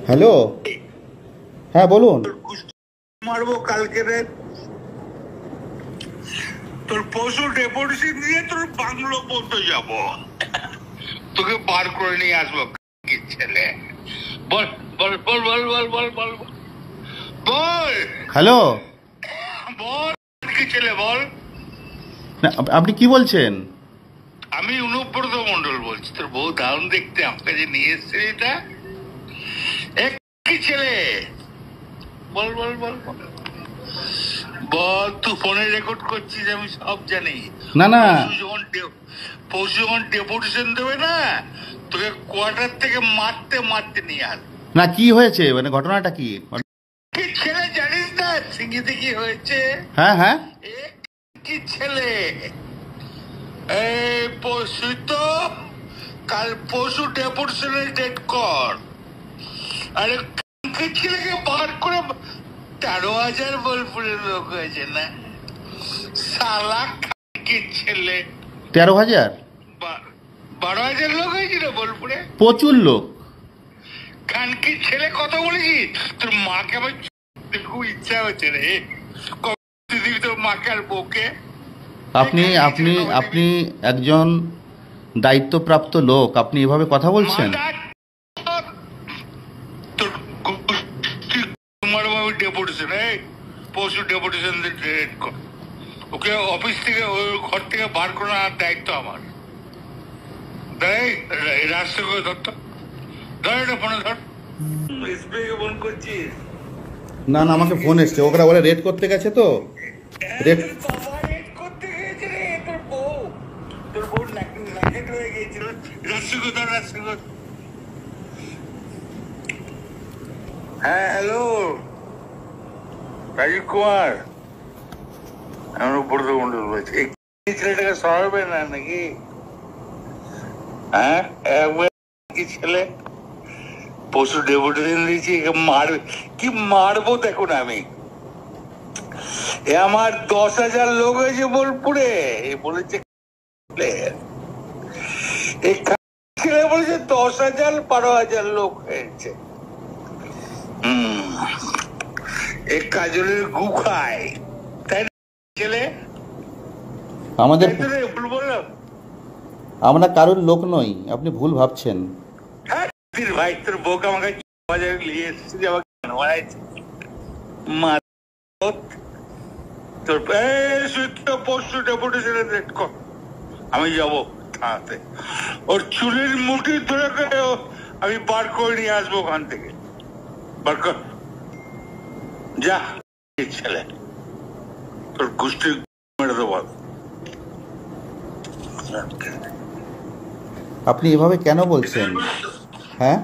Hello, হ্যাঁ বলুন। মারবো কালকে রে, তোর পশু ডেপুটেশন দিয়ে তোর বাংলো পর্যন্ত যাব, তোকে বার করে নিয়ে আসবো। কি ছেলে, বল বল বল বল বল বল বল বল। হ্যালো, বল কি ছেলে বল। আপনি কি বলছেন? আমি অনুব্রত মন্ডল বলছি, তোর বউ দারুণ দেখতে, আমাকে যে নিয়ে এসছে এটা। কি ছেলে বল বল বল বল বল। তুই ফোনে রেকর্ড করছিস, আমি সব জানি। না না, পরশু যখন ডেপুটেশন দেবে না, তোকে কোয়ার্টার থেকে মারতে মারতে নিয়ে আস। না কি হয়েছে, মানে ঘটনাটা কি? কি ছেলে জানিস না সিঙ্গিতে কি হয়েছে? হ্যাঁ হ্যাঁ, কি ছেলে, এই পরশু তো, কাল পরশু ডেপুটেশনের ডেট কর। আরে কি ছেলেকে বার করে 13,000 বোলপুরের লোক হয়েছে না সালা। কি ছেলে 13,000? 12,000 লোক হয়েছিল বোলপুরে, প্রচুর লোক। খানকি ছেলে কথা বলেছিস? তোর মাকে আমার খুব ইচ্ছা হচ্ছে রে, দিবি তোর মাকে আর বউকে। আপনি আপনি আপনি একজন দায়িত্বপ্রাপ্ত লোক, আপনি এভাবে কথা বলছেন? তোর তোমার ডেপুটেশন, পরশু ডেপুটেশন রেড কর, ওকে অফিস থেকে ওই ঘর থেকে বার করার দায়িত্ব আমার। রাস্তা করে ধরতো, ধর এটা ফোনে ধর। ফোন করছিস? না না, আমাকে ফোন এসছে, ওরা বলে রেড করতে গেছে তো। রেড করতে গিয়েছে রে, তোর বউ নাকেট হয়ে গিয়েছিল। রাস্তা করে ধর, রাস্তা করে। হ্যাঁ হ্যালো, রাজীব কুমার, আমার উপরত মন্ডল বলছি। এই ছেলেটাকে সরাবে না নাকি? হ্যাঁ, একবার কি ছেলে পশু ডেপুটেশন দিয়েছি, মারবে কি মারবো দেখুন। আমি আমার 10,000 লোক হয়েছে বোলপুরে, বলেছে ছেলে বলেছে 10,000 12,000 লোক হয়েছে। এক কাজলের গু খায়, তাই ছেলে আমাদের, ভুল বললাম? আমরা কারোর লোক নই, আপনি ভুল ভাবছেন। হ্যাঁ ভাই, তোর বউকে আমাকে বাজারে নিয়ে এসেছি, আমাকে মারাইছে। তোর পরশু ডেপুটেশনের রেট কর, আমি যাবো থানাতে, ওর চুলের মুঠি ধরে করে আমি বার করে নিয়ে আসবো ওখান থেকে। বার কর যা ছেলে, তোর গোষ্ঠী মেরে দেবো। আপনি এভাবে কেন বলছেন? হ্যাঁ